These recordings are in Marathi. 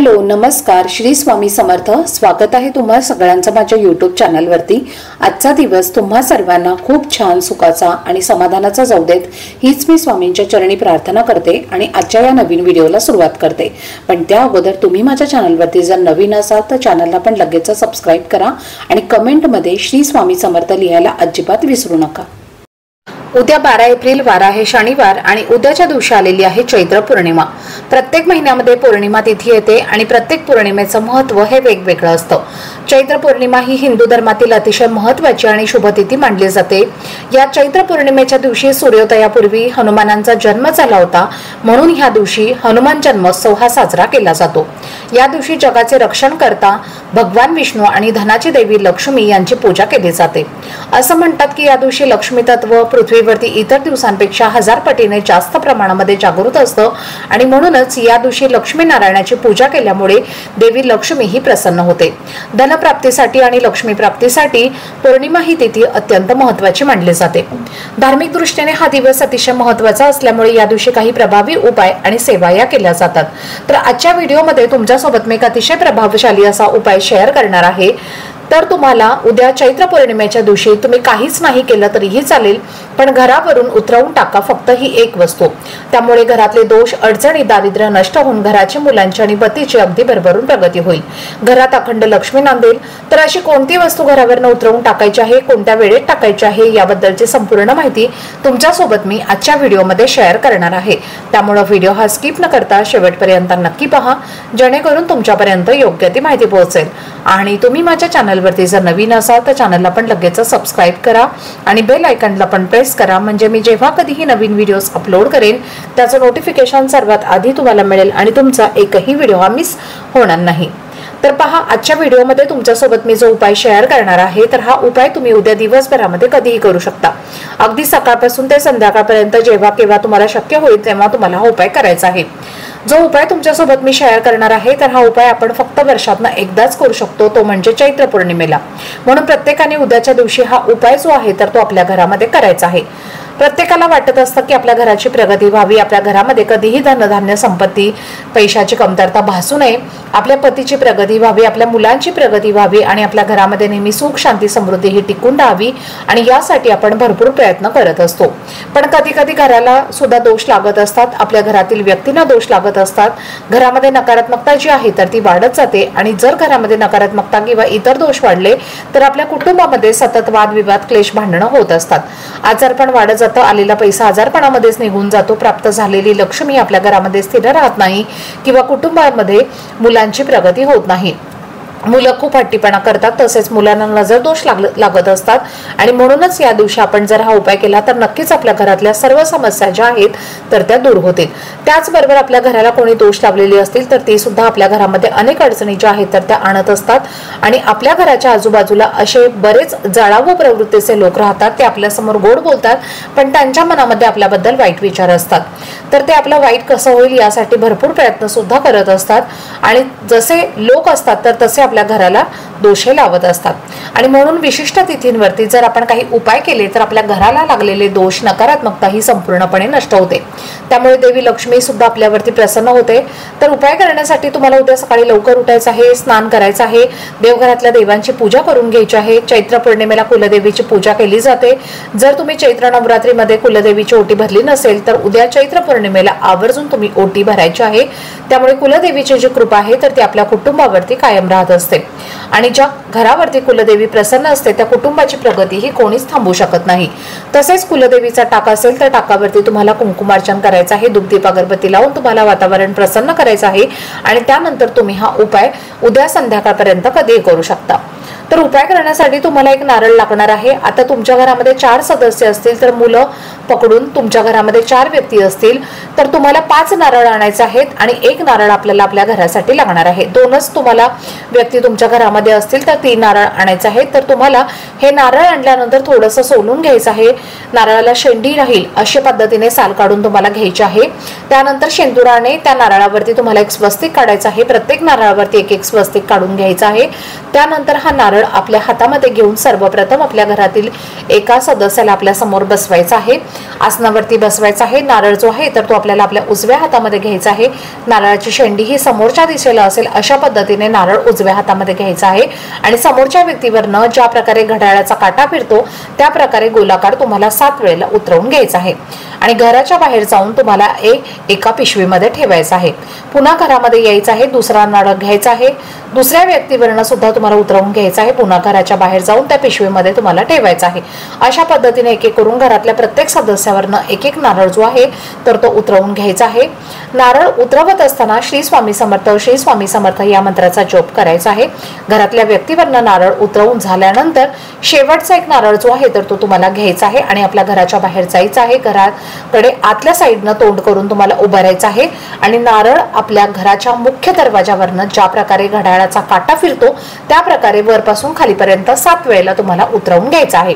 हॅलो नमस्कार श्री स्वामी समर्थ। स्वागत आहे तुम्हा सगळ्यांचं माझ्या यूट्यूब चॅनलवरती। आजचा दिवस तुम्हा सर्वांना खूप छान सुखाचा आणि समाधानाचा जाऊ देत हीच मी स्वामींच्या चरणी प्रार्थना करते आणि आजच्या या नवीन व्हिडिओला सुरुवात करते। पण त्या अगोदर तुम्ही माझ्या चॅनलवरती जर नवीन असाल तर चॅनलला पण लगेच सबस्क्राइब करा आणि कमेंटमध्ये श्री स्वामी समर्थ लिहायला अजिबात विसरू नका। उद्या 12 एप्रिल वार आहे शनिवार आणि उद्याच्या दिवशी आलेली आहे चैत्र पौर्णिमा। प्रत्येक महिन्यामध्ये पौर्णिमा तिथी येते आणि प्रत्येक पौर्णिमेचं महत्त्व हे वेगवेगळं असतं। चैत्र पौर्णिमा ही हिंदू धर्मातील अतिशय महत्त्वाची आणि शुभ तिथी मानली जाते। या चैत्र पौर्णिमेच्या दिवशी सूर्योदयापूर्वी हनुमानांचा जन्म झाला होता, म्हणून ह्या दिवशी हनुमान जन्मोत्सव हा साजरा केला जातो। या दिवशी जगाचे रक्षण करता भगवान विष्णू आणि धनाची देवी लक्ष्मी यांची पूजा केली जाते। असं म्हणतात की या दिवशी लक्ष्मी तत्व पृथ्वीवरती इतर दिवसांपेक्षा 1000 पटीने जास्त प्रमाणामध्ये जागृत असतं आणि म्हणूनच या दिवशी लक्ष्मी नारायणाची पूजा केल्यामुळे देवी लक्ष्मी ही प्रसन्न होते। धनप्राप्तीसाठी आणि लक्ष्मी प्राप्तीसाठी पौर्णिमा ही तिथी अत्यंत महत्त्वाची मानली जाते। धार्मिक दृष्टीने हा दिवस अतिशय महत्त्वाचा असल्यामुळे या दिवशी काही प्रभावी उपाय आणि सेवा या केल्या जातात। तर आजच्या व्हिडिओमध्ये तुमच्यासोबत मी एक अतिशय प्रभावशाली असा उपाय शेअर करणार आहे। तर तुम्हाला उद्या चैत्र पौर्णिमेच्या दिवशी तुम्ही काहीच नाही केलं तरीही चालेल, पण घरावरून उतरवून टाका फक्त ही एक वस्तू। त्यामुळे घरातले दोष अडचणी दारिद्र्य नष्ट होऊन घराची मुलांची आणि पतीची अगदी भरभरून प्रगती होईल। घरात अखंड लक्ष्मी नांदेल। तर अशी कोणती वस्तू घरावरून उतरवून टाकायची आहे, कोणत्या वेळेत टाकायची आहे याबद्दलची संपूर्ण माहिती तुमच्यासोबत मी आजच्या व्हिडिओमध्ये शेअर करणार आहे। त्यामुळे व्हिडिओ हा स्किप न करता शेवटपर्यंत नक्की पहा, जेणेकरून तुमच्यापर्यंत योग्य ती माहिती पोहोचेल। आणि तुम्ही माझ्या चॅनलवरती जर नवीन असाल तर चॅनलला पण लगेच सबस्क्राइब करा आणि बेल आयकॉनला पण प्रेस करा, म्हणजे मी जेव्हा कधीही नवीन व्हिडिओज अपलोड करेन त्याचं नोटिफिकेशन सर्वात आधी तुम्हाला मिळेल आणि तुमचा एकही व्हिडिओ हा मिस होणार नाही। तर पहा, आजच्या व्हिडिओमध्ये तुमच्यासोबत मी जो उपाय शेअर करणार आहे तर हा उपाय तुम्ही उद्या दिवसभरामध्ये कधीही करू शकता। अगदी सकाळपासून ते संध्याकाळपर्यंत जेव्हा केव्हा तुम्हाला शक्य होईल तेव्हा तुम्हाला हा उपाय करायचा आहे। जो उपाय तुमच्यासोबत मी शेअर करणार आहे तर हा उपाय आपण फक्त वर्षातून एकदाच करू शकतो, तो म्हणजे चैत्र पौर्णिमेला। म्हणून प्रत्येकाने उद्याच्या दिवशी हा उपाय जो आहे तर तो आपल्या घरामध्ये करायचा आहे। प्रत्येकाला वाटत असतं की आपल्या घराची प्रगती व्हावी, आपल्या घरामध्ये कधीही धनधान्य संपत्ती पैशाची कमतरता भासू नये, आपल्या पतीची प्रगती व्हावी, आपल्या मुलांची प्रगती व्हावी आणि आपल्या घरामध्ये नेहमी सुख शांती समृद्धी ही टिकून राहावी आणि यासाठी आपण भरपूर प्रयत्न करत असतो। पण कधी कधी घराला सुद्धा दोष लागत असतात, आपल्या घरातील व्यक्तींना दोष लागत असतात। घरामध्ये नकारात्मकता जी आहे तर ती वाढत जाते आणि जर घरामध्ये नकारात्मकता किंवा इतर दोष वाढले तर आपल्या कुटुंबामध्ये सतत वादविवाद क्लेश भांडणं होत असतात। आजारपण वाढत जातं, आलेला पैसा आजारपणामध्येच निघून जातो, प्राप्त झालेली लक्ष्मी आपल्या घरामध्ये स्थिर राहत नाही किंवा कुटुंबामध्ये मुलांची प्रगती होत नाही। मुलं खूप हट्टीपणा करतात, तसेच मुलांना नजर दोष लागत असतात आणि म्हणूनच या दिवशी आपण जर हा उपाय केला तर नक्कीच आपल्या घरातल्या सर्व समस्या ज्या आहेत तर त्या दूर होतील। त्याचबरोबर आपल्या घराला कोणी दोष लावलेली असतील तर ती सुद्धा आपल्या घरामध्ये अनेक अडचणी ज्या आहेत तर त्या आणत असतात आणि आपल्या घराच्या आजूबाजूला असे बरेच जळाऊ प्रवृत्तीचे लोक राहतात। ते आपल्यासमोर गोड बोलतात पण त्यांच्या मनामध्ये आपल्याबद्दल वाईट विचार असतात, तर ते आपलं वाईट कसं होईल यासाठी भरपूर प्रयत्न सुद्धा करत असतात आणि जसे लोक असतात तर तसे आपल्या घराला दोषे लावत असतात। आणि म्हणून विशिष्ट तिथींवरती जर आपण काही उपाय केले तर आपल्या घराला लागलेले दोष नकारात्मकता ही संपूर्णपणे नष्ट होते। त्यामुळे देवी लक्ष्मी सुद्धा आपल्यावरती प्रसन्न होते। तर उपाय करण्यासाठी तुम्हाला उद्या सकाळी लवकर उठायचं आहे, स्नान करायचं आहे, देवघरातल्या देवांची पूजा करून घ्यायची आहे। चैत्र पौर्णिमेला कुलदेवीची पूजा केली जाते। जर तुम्ही चैत्र नवरात्रीमध्ये कुलदेवीची ओटी भरली नसेल तर उद्या चैत्र पौर्णिमेला आवर्जून तुम्ही ओटी भरायची आहे। त्यामुळे कुलदेवीची जी कृपा आहे तर ती आपल्या कुटुंबावरती कायम राहत असते आणि ज्या घरावरती कुलदेवी प्रसन्न असते त्या कुटुंबाची प्रगती ही कोणीच थांबवू शकत नाही। तसेच कुलदेवीचा टाका असेल तर टाकावरती तुम्हाला कुंकुमार्चन करायचं आहे, धूपदीप अगरबत्ती लावून तुम्हाला वातावरण प्रसन्न करायचं आहे आणि त्यानंतर तुम्ही हा उपाय उद्या संध्याकाळपर्यंत कधीही करू शकता। तर उपाय करण्यासाठी तुम्हाला एक नारळ लागणार आहे। आता तुमच्या घरामध्ये 4 सदस्य असतील तर मुलं पकडून तुमच्या घरामध्ये 4 व्यक्ती असतील तर तुम्हाला 5 नारळ आणायचे आहेत आणि 1 नारळ आपल्याला आपल्या घरासाठी लागणार आहे। 2च तुम्हाला व्यक्ती तुमच्या घरामध्ये असतील तर 3 नारळ आणायचे आहेत। तर तुम्हाला हे नारळ आणल्यानंतर थोडंसं सोलून घ्यायचं आहे, नारळाला शेंडी राहील अशा पद्धतीने साल काढून तुम्हाला घ्यायची आहे। त्यानंतर शेंदुराने त्या नारळावरती तुम्हाला एक स्वस्तिक काढायचं आहे, प्रत्येक नारळावरती एक स्वस्तिक काढून घ्यायचं आहे। त्यानंतर हा नारळ आपल्या हातामध्ये घेऊन सर्वप्रथम आपल्या घरातील एका सदस्याला आपल्या समोर बसवायचा आहे आसनावरती बसवायचं आहे। नारळ जो आहे तर तो आपल्याला आपल्या उजव्या हातामध्ये घ्यायचा आहे। नारळाची शेंडी ही समोरच्या दिशेला असेल अशा पद्धतीने नारळ उजव्या हातामध्ये घ्यायचा आहे आणि समोरच्या व्यक्तीवरनं ज्या प्रकारे घड्याळाचा काटा फिरतो त्या प्रकारे गोलाकार तुम्हाला 7 वेळेला उतरवून घ्यायचा आहे आणि घराच्या बाहेर जाऊन तुम्हाला एका पिशवीमध्ये ठेवायचं आहे। पुन्हा घरामध्ये यायचं आहे, दुसरा नारळ घ्यायचा आहे, दुसऱ्या व्यक्तीवरनं सुद्धा तुम्हाला उतरवून घ्यायचं आहे, पुन्हा घराच्या बाहेर जाऊन त्या पिशवीमध्ये तुम्हाला ठेवायचं आहे। अशा पद्धतीने एक एक करून घरातल्या प्रत्येक सदस्यावरनं एक एक नारळ जो आहे तर तो उतरवून घ्यायचा आहे। नारळ उतरवत असताना श्री स्वामी समर्थ या मंत्राचा जप करायचा आहे। घरातल्या व्यक्तीवरनं नारळ उतरवून झाल्यानंतर शेवटचा एक नारळ जो आहे तर तो तुम्हाला घ्यायचा आहे आणि आपल्या घराच्या बाहेर जायचं आहे। घराकडे आतल्या साईडनं तोंड करून तुम्हाला उभं राहायचं आहे आणि नारळ आपल्या घराच्या मुख्य दरवाजावरनं ज्या प्रकारे घड्याळाचा काटा फिरतो त्या प्रकारे वरपासून खालीपर्यंत 7 वेळेला तुम्हाला उतरवून घ्यायचा आहे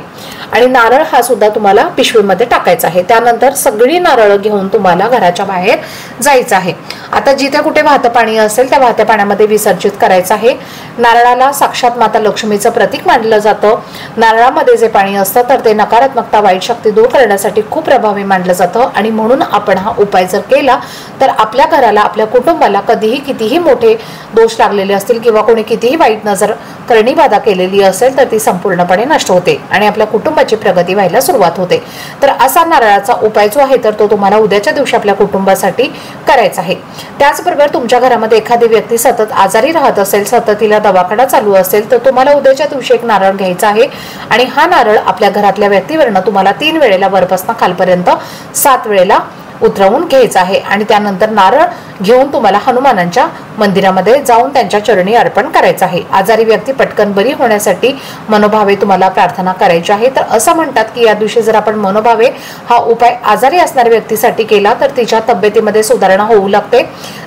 आणि नारळ हा सुद्धा तुम्हाला पिशवीमध्ये टाकायचा आहे। त्यानंतर सगळी नारळ घेऊन तुम्हाला घराच्या बाहेर जायचं आहे। आता जिथे कुठे वाहतं पाणी असेल त्या वाहत्या पाण्यामध्ये विसर्जित करायचं आहे। नारळाला साक्षात माता लक्ष्मीचं प्रतीक मानलं जातं। नारळामध्ये जे पाणी असतं तर ते नकारात्मकता, वाईट शक्ती दूर करण्यासाठी खूप प्रभावी मानलं जातं आणि म्हणून आपण हा उपाय जर केला तर आपल्या घराला, आपल्या कुटुंबाला कधीही कितीही मोठे दोष लागलेले असतील किंवा कोणी कितीही वाईट नजर करणी बाधा केलेली असेल तर ती संपूर्णपणे नष्ट होते आणि आपल्या कुटुंबाची प्रगती व्हायला सुरुवात होते। तर असा नारळाचा उपाय जो आहे तर तो तुम्हाला उद्याच्या दिवशी आपल्या कुटुंबासाठी करायचा आहे। त्याचबरोबर तुमच्या घरामध्ये एखादी व्यक्ती सतत आजारी राहत असेल, सतत तिला दवाखाना चालू असेल तर तुम्हाला उद्याच्या दिवशी एक नारळ घ्यायचा आहे आणि हा नारळ आपल्या घरातल्या व्यक्तीवरनं तुम्हाला 3 वेळेला वरपासून खालपर्यंत 7 वेळेला उतरवून घ्यायचा आहे आणि त्यानंतर नारळ घेऊन तुम्हाला हनुमानांच्या मंदिरामध्ये जाऊन त्यांच्या चरणी अर्पण करायचं आहे। आजारी व्यक्ती पटकन बरी होण्यासाठी मनोभावे तुम्हाला प्रार्थना करायची आहे। तर असं म्हणतात की या दिवशी जर आपण मनोभावे हा उपाय आजारी असणाऱ्या व्यक्तीसाठी केला तर तिच्या तब्येतीमध्ये सुधारणा होऊ लागते।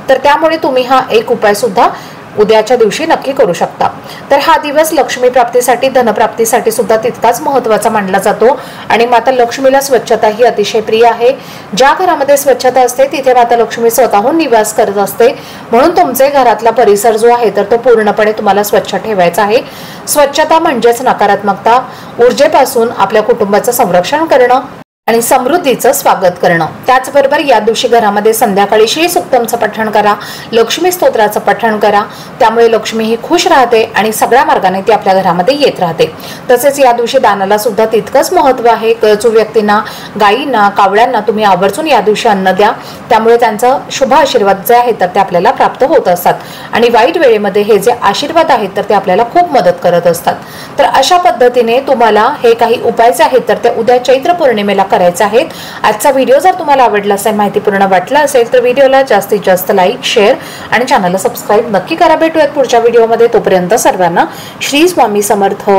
तर त्यामुळे तुम्ही हा एक उपाय सुद्धा उद्याच्या दिवशी नक्की करू शकता। तर हा दिवस लक्ष्मी प्राप्तीसाठी, धनप्राप्तीसाठी सुद्धा तितकाच महत्त्वाचा मानला जातो आणि माता लक्ष्मीला स्वच्छता ही अतिशय प्रिय आहे। ज्या घरामध्ये स्वच्छता असते तिथे माता लक्ष्मी स्वतःहून निवास करत असते। म्हणून तुमचे घरातला परिसर जो आहे तर तो पूर्णपणे तुम्हाला स्वच्छ ठेवायचा आहे। स्वच्छता म्हणजेच नकारात्मकता, ऊर्जेपासून आपल्या कुटुंबाचं संरक्षण करणं आणि समृद्धीचं स्वागत करणं। त्याचबरोबर या दिवशी घरामध्ये संध्याकाळी श्री सुक्तमचं पठण करा, लक्ष्मी स्तोत्राचं पठण करा, त्यामुळे लक्ष्मी ही खुश राहते आणि सगळ्या मार्गाने ती आपल्या घरामध्ये येत राहते। तसेच या दिवशी दानाला सुद्धा तितकंच महत्त्व आहे। गरजू व्यक्तींना, गायींना, कावळ्यांना तुम्ही आवर्जून या दिवशी अन्न द्या, त्यामुळे त्यांचा शुभ आशीर्वाद जे आहेत तर ते आपल्याला प्राप्त होत असतात आणि वाईट वेळेमध्ये हे जे आशीर्वाद आहेत तर ते आपल्याला खूप मदत करत असतात। तर अशा पद्धतीने तुम्हाला हे काही उपाय जे आहेत तर ते उद्या चैत्र पौर्णिमेला करायचे आहेत। आजचा व्हिडिओ जर तुम्हाला आवडला असेल, माहितीपूर्ण वाटला असेल तर व्हिडिओला जास्तीत जास्त लाईक, शेअर आणि चॅनलला सबस्क्राईब नक्की करा। भेटूयात पुढच्या व्हिडिओमध्ये, तोपर्यंत सर्वांना श्री स्वामी समर्थ।